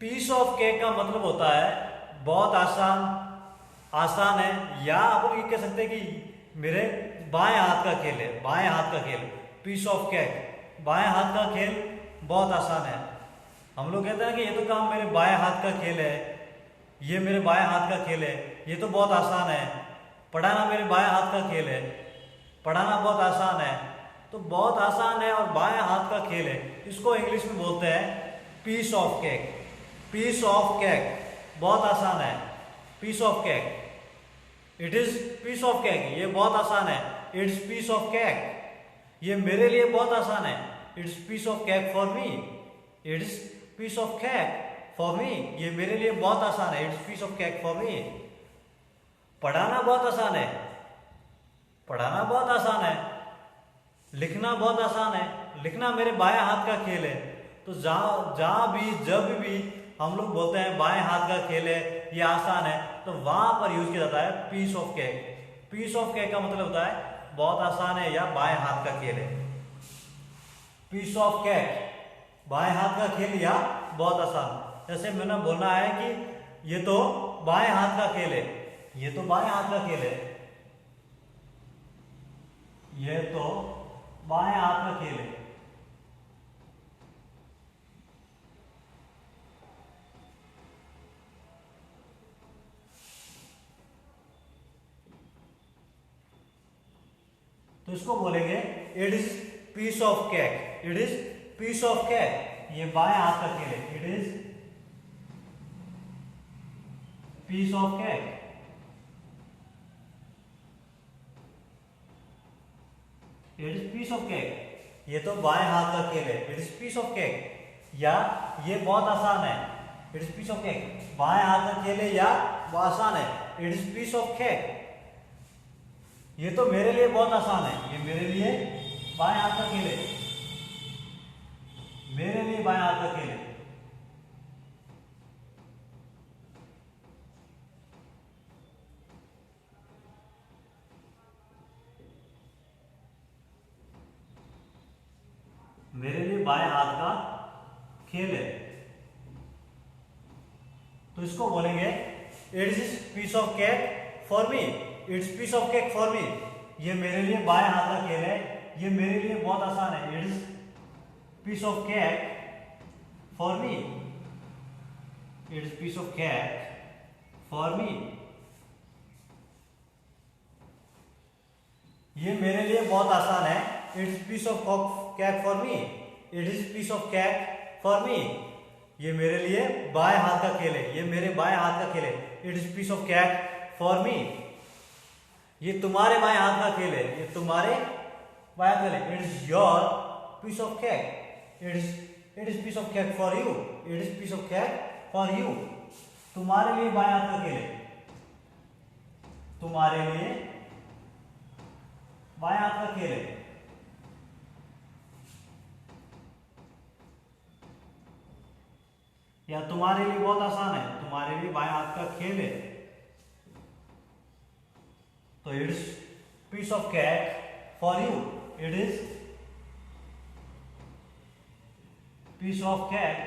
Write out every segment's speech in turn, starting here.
Piece of cake का मतलब होता है बहुत आसान है, या आप ये कह सकते हैं कि मेरे बाएं हाथ का खेल है, बाएं हाथ का खेल। पीस ऑफ केक, बाएं हाथ का खेल बहुत आसान है। हम लोग कहते हैं कि ये तो काम मेरे बाएं हाथ का खेल है, ये मेरे बाएं हाथ का खेल है, ये तो बहुत आसान है। पढ़ाना मेरे बाएं हाथ का खेल है, पढ़ाना बहुत आसान है। तो बहुत आसान है और बाएं हाथ का खेल है, इसको इंग्लिश में बोलते हैं piece of cake. Piece of cake बहुत आसान है, piece of cake. It is piece of cake, ये बहुत आसान है। इट्स पीस ऑफ केक, ये मेरे लिए बहुत आसान है। It's piece of cake for me. It's piece of cake for me, ये मेरे लिए बहुत आसान है। It's piece of cake for me. पढ़ाना बहुत आसान है, पढ़ाना बहुत आसान है। लिखना बहुत आसान है, लिखना मेरे बाएं हाथ का खेल है। तो जहां भी जब भी हम लोग बोलते हैं बाएं हाथ का खेल है, ये आसान है, तो वहां पर यूज किया जाता है piece of cake. Piece of cake का मतलब होता है बहुत आसान है या बाएं हाथ का खेल है। पीस ऑफ केक बाएं हाथ का खेल या बहुत आसान। जैसे मैंने बोलना है कि ये तो बाएं हाथ का खेल है, ये तो बाएं हाथ का खेल है, ये तो बाएं हाथ का खेल है। तो इसको बोलेंगे it is piece of cake. It is piece of cake, ये बाएं हाथ का खेल है। It is piece of cake. It is piece of cake, ये तो बाएं हाथ का खेल है। It is piece of cake, या ये बहुत आसान है। It is piece of cake, बाएं हाथ का खेल है या वो आसान है। It is piece of cake, ये तो मेरे लिए बहुत आसान है। ये मेरे लिए बाएं हाथ का खेल है, मेरे लिए बाएं हाथ का खेल है। मेरे लिए बाएं हाथ का खेल है। तो इसको बोलेंगे it is piece of cake for me. It's piece of cake for me, ये मेरे लिए बाएं हाथ का खेल है, ये मेरे लिए बहुत आसान है। It is piece of cake for me. It is piece of cake for me, ये मेरे लिए बहुत आसान है। It's piece of cake for me. It is piece of cake for me, ये मेरे लिए बाएं हाथ का खेल है, ये मेरे बाएं हाथ का खेल है। It is piece of cake for me, ये तुम्हारे बाएं हाथ का खेल है, ये तुम्हारे बाएं हाथ का खेल है। It is your piece of cake. It is piece of cake for you. It is piece of cake for you, तुम्हारे लिए बाएं हाथ का खेल है, तुम्हारे लिए बाएं हाथ का खेल है। या तुम्हारे लिए बहुत आसान है, तुम्हारे लिए बाएं हाथ का खेल है। तो it is piece of cake for you. It is piece of cake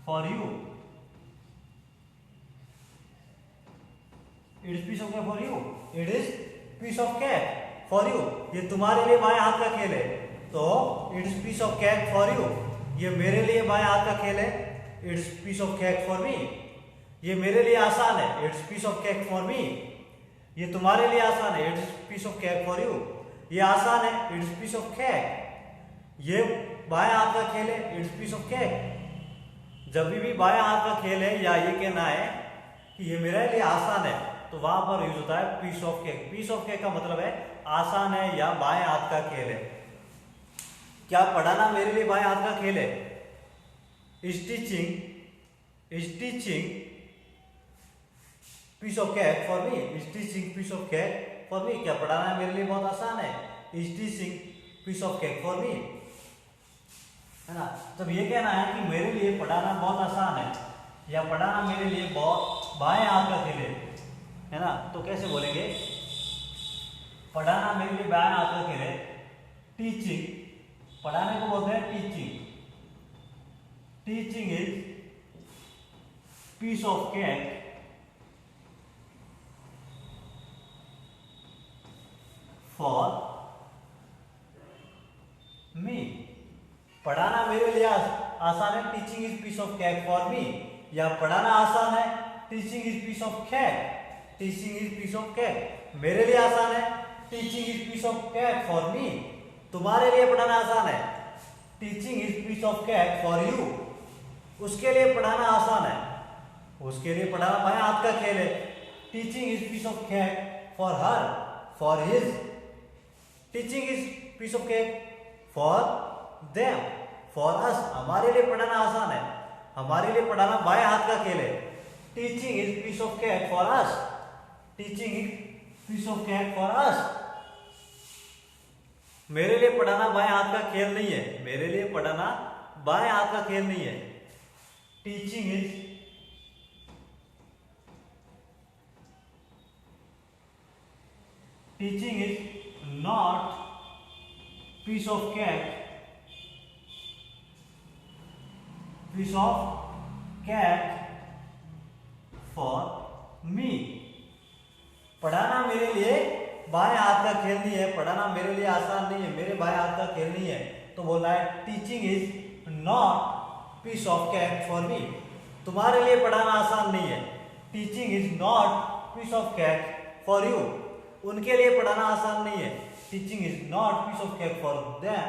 for you. It is piece of cake for you. It is piece of cake for you, ये तुम्हारे लिए बाएं हाथ का खेल है। तो it is piece of cake for you, ये मेरे लिए बाएं हाथ का खेल है। It is piece of cake for me, ये मेरे लिए आसान है। It's piece of cake for me, ये तुम्हारे लिए आसान है। It's piece of cake for you, ये आसान है। इट्स पीस ऑफ केक, ये बाएं हाथ का खेल है। इट्स पीस ऑफ केक, जब भी बाएं हाथ का खेल है या ये कहना है कि ये मेरे लिए आसान है, तो वहां पर यूज होता है piece of cake. Piece of cake का मतलब है आसान है या बाएं हाथ का खेल है। क्या पढ़ाना मेरे लिए बाएं हाथ का खेल है? Teaching piece of cake for me. Teaching piece of cake for me, क्या पढ़ाना मेरे लिए बहुत आसान है? Teaching piece of cake for me, है ना। जब ये कहना है कि मेरे लिए पढ़ाना बहुत आसान है या पढ़ाना मेरे लिए बहुत बाएं हाथ का खेल है ना, तो कैसे बोलेंगे? पढ़ाना मेरे लिए बाएं हाथ का खेल है। टीचिंग पढ़ाने को बोलते हैं teaching. Teaching is piece of cake for me. पढ़ाना मेरे लिए आसान है, teaching is piece of cake for मी। या पढ़ाना आसान है, teaching is piece of cake. Teaching is piece of cake मेरे लिए आसान है, teaching is piece of cake for me. तुम्हारे लिए पढ़ाना आसान है, teaching is piece of cake for you. उसके लिए पढ़ाना आसान है, उसके लिए पढ़ाना बाएं हाथ का खेल है, teaching is piece of cake for her, for his. Teaching is piece of cake for them, for us. हमारे लिए पढ़ाना आसान है, हमारे लिए पढ़ाना बाएं हाथ का खेल है, teaching is piece of cake for us. Teaching is piece of cake for अस। मेरे लिए पढ़ाना बाएं हाथ का खेल नहीं है, मेरे लिए पढ़ाना बाएं हाथ का खेल नहीं है। Teaching is not piece of cake, piece of cake for me. पढ़ाना मेरे लिए बाएं हाथ का खेल नहीं है, पढ़ाना मेरे लिए आसान नहीं है, मेरे बाएं हाथ का खेल नहीं है। तो बोलना है teaching is not piece of cake for me. तुम्हारे लिए पढ़ाना आसान नहीं है, teaching is not piece of cake for you. उनके लिए पढ़ाना आसान नहीं है, teaching is not piece of cake for them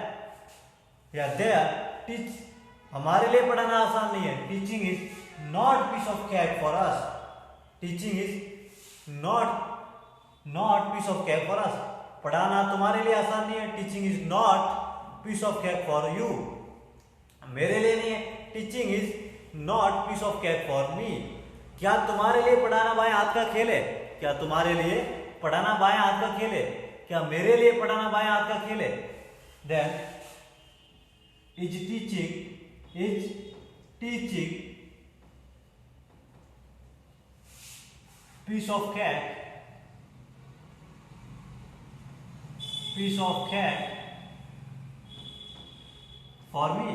या देयर। टीच हमारे लिए पढ़ाना आसान नहीं है, teaching is not piece of cake for us. Teaching is not piece of cake for us. पढ़ाना तुम्हारे लिए आसान नहीं है, teaching is not piece of cake for you. मेरे लिए नहीं है, teaching is not piece of cake for me. क्या तुम्हारे लिए पढ़ाना बाएं हाथ का खेल है? क्या तुम्हारे लिए पढ़ाना बाएं हाथ का खेल है? क्या मेरे लिए पढ़ाना बाएं हाथ का खेल है? Then is teaching piece of cake for me।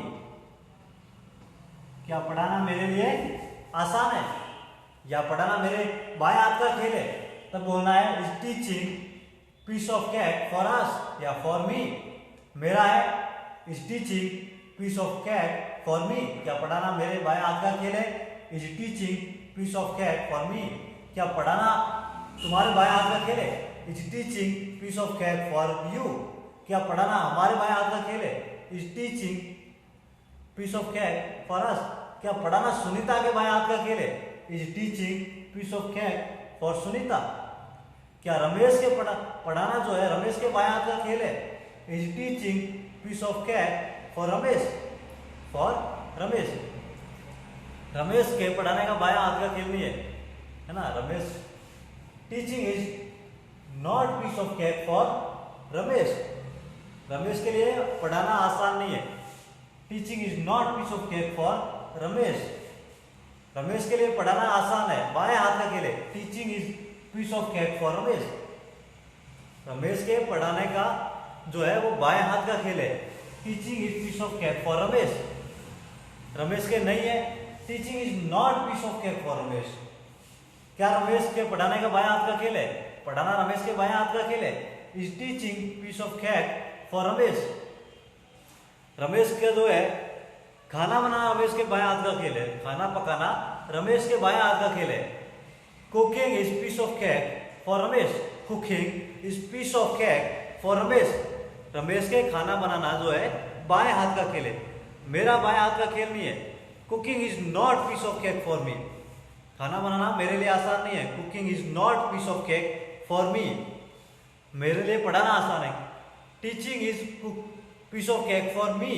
क्या पढ़ाना मेरे लिए आसान है या पढ़ाना मेरे बाएं हाथ का खेल है? तब बोलना है is teaching piece of cake for us या फॉर मी। मेरा है is teaching piece of cake for me. क्या पढ़ाना मेरे बाएं हाथ का खेल है? Is teaching piece of cake for me. क्या पढ़ाना तुम्हारे बाएं हाथ का खेल है? Is teaching piece of cake for you. क्या पढ़ाना हमारे बाएं हाथ का खेल है? Is teaching piece of cake for us. क्या पढ़ाना सुनीता के बाएं हाथ का खेल है? Is teaching piece of cake for Sunita. क्या रमेश के पढ़ाना जो है रमेश के बाएं हाथ का खेल है? Is teaching piece of cake for Ramesh. Ramesh के पढ़ाने का बाएं हाथ का खेल नहीं है ना। Ramesh teaching is not piece of cake for Ramesh. Ramesh के लिए पढ़ाना आसान नहीं है, teaching is not piece of cake for Ramesh. Ramesh के लिए पढ़ाना आसान है, बाएं हाथ का खेल है, teaching is piece of cake for Ramesh. Ramesh के पढ़ाने का जो है वो बाएं हाथ का खेल है, teaching is piece of cake for Ramesh. Ramesh के नहीं है, teaching is not piece of cake for Ramesh. क्या रमेश के पढ़ाने का बाएं हाथ का खेल है? पढ़ाना रमेश के बाएं हाथ का खेल है, is teaching piece of cake for Ramesh. Ramesh का जो है खाना बनाना रमेश के बाएं हाथ का खेल है, खाना पकाना रमेश के बाएं हाथ का खेल है। Cooking is piece of cake for Ramesh. Cooking is piece of cake for Ramesh. Ramesh के खाना बनाना जो है बाएं हाथ का खेल है, मेरा बाएं हाथ का खेल नहीं है। Cooking is not piece of cake for me. खाना बनाना मेरे लिए आसान नहीं है, cooking is not piece of cake for me. मेरे लिए पढ़ाना आसान है, teaching is piece of cake for me.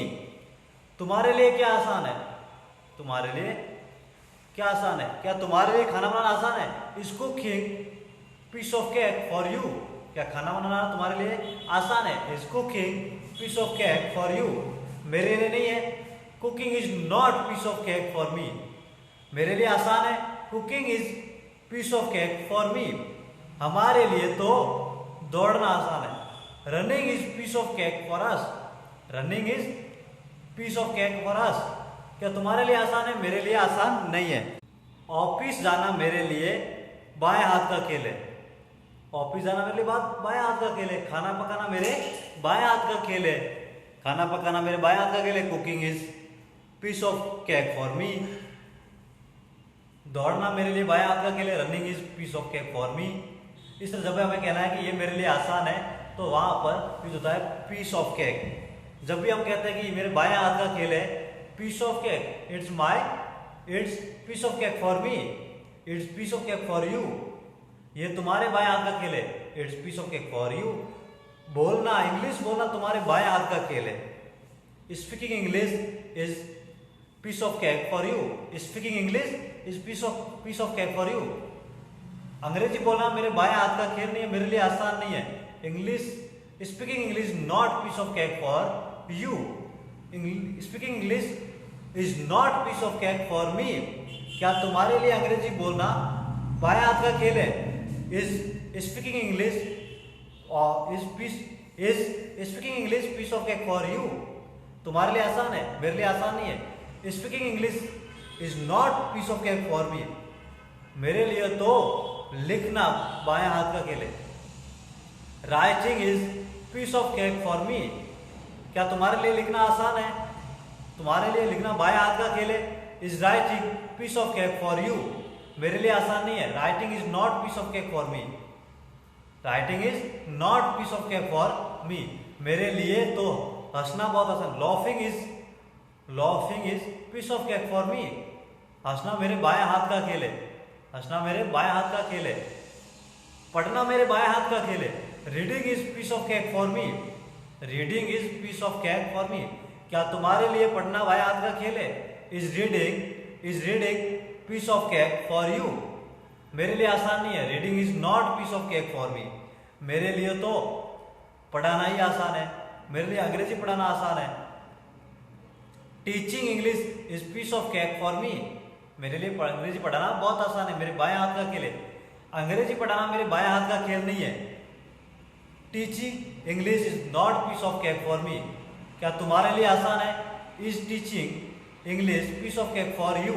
तुम्हारे लिए क्या आसान है? तुम्हारे लिए क्या आसान है? क्या तुम्हारे लिए खाना बनाना आसान है? Is cooking piece of cake for you. क्या खाना बनाना तुम्हारे लिए आसान है? Is cooking piece of cake for you. मेरे लिए नहीं है, cooking is not piece of cake for me. मेरे लिए आसान है, cooking is piece of cake for me. हमारे लिए तो दौड़ना आसान है, running is piece of cake for us. Running is piece of cake for us. क्या तुम्हारे लिए आसान है? मेरे लिए आसान नहीं है। ऑफिस जाना मेरे लिए बाएं हाथ का खेल है। ऑफिस जाना मेरे लिए बाएं हाथ का खेल है। खाना पकाना मेरे बाएं हाथ का खेल है। खाना पकाना मेरे बाएं हाथ का खेल है। Cooking is piece of cake for मी। दौड़ना मेरे लिए बाएं हाथ का खेल है। Running is piece of cake for मी। इस तरह जब हमें कहना है कि ये मेरे लिए आसान है तो वहां पर यूज होता है पीस ऑफ केक। जब भी हम कहते हैं कि ये मेरे बाएं हाथ का खेल है, piece of cake, it's piece of cake for me, it's piece of cake for you. ये तुम्हारे बाएं हाथ का खेल है, it's piece of cake for you. बोलना, इंग्लिश बोलना तुम्हारे बाएं हाथ का खेल है। Speaking English is piece of cake for you. Speaking English is piece of cake for you. अंग्रेजी बोलना मेरे बाएं हाथ का खेल नहीं है, मेरे लिए आसान नहीं है। Speaking English not piece of cake for you. Speaking English is not piece of cake for me. क्या तुम्हारे लिए अंग्रेजी बोलना बाएं हाथ का खेल है? Speaking English piece of cake for you. तुम्हारे लिए आसान है, मेरे लिए आसान नहीं है। Speaking English is not piece of cake for me. मेरे लिए तो लिखना बाएं हाथ का खेल है। Writing is piece of cake for me. क्या तुम्हारे लिए लिखना आसान है? तुम्हारे लिए लिखना बाएं हाथ का खेल है। Is writing piece of cake for you. मेरे लिए आसान नहीं है। Writing is not piece of cake for me. Writing is not piece of cake for me. मेरे लिए तो हंसना बहुत आसान। Laughing is piece of cake for me. हंसना मेरे बाएं हाथ का खेल है। हंसना मेरे बाएं हाथ का खेल है। पढ़ना मेरे बाएं हाथ का खेल है। Reading is piece of cake for me. Reading is piece of cake for me. क्या तुम्हारे लिए पढ़ना बाएं हाथ का खेल है? Is reading piece of cake for you. मेरे लिए आसान नहीं है। Reading is not piece of cake for me. मेरे लिए तो पढ़ाना ही आसान है। मेरे लिए अंग्रेजी पढ़ाना आसान है। Teaching English is piece of cake for me. मेरे लिए अंग्रेजी पढ़ाना बहुत आसान है, मेरे बाएं हाथ का खेल है। अंग्रेजी पढ़ाना मेरे बाएं हाथ का खेल नहीं है। Teaching English is not piece of cake for me. क्या तुम्हारे लिए आसान है? Is teaching English piece of cake for you.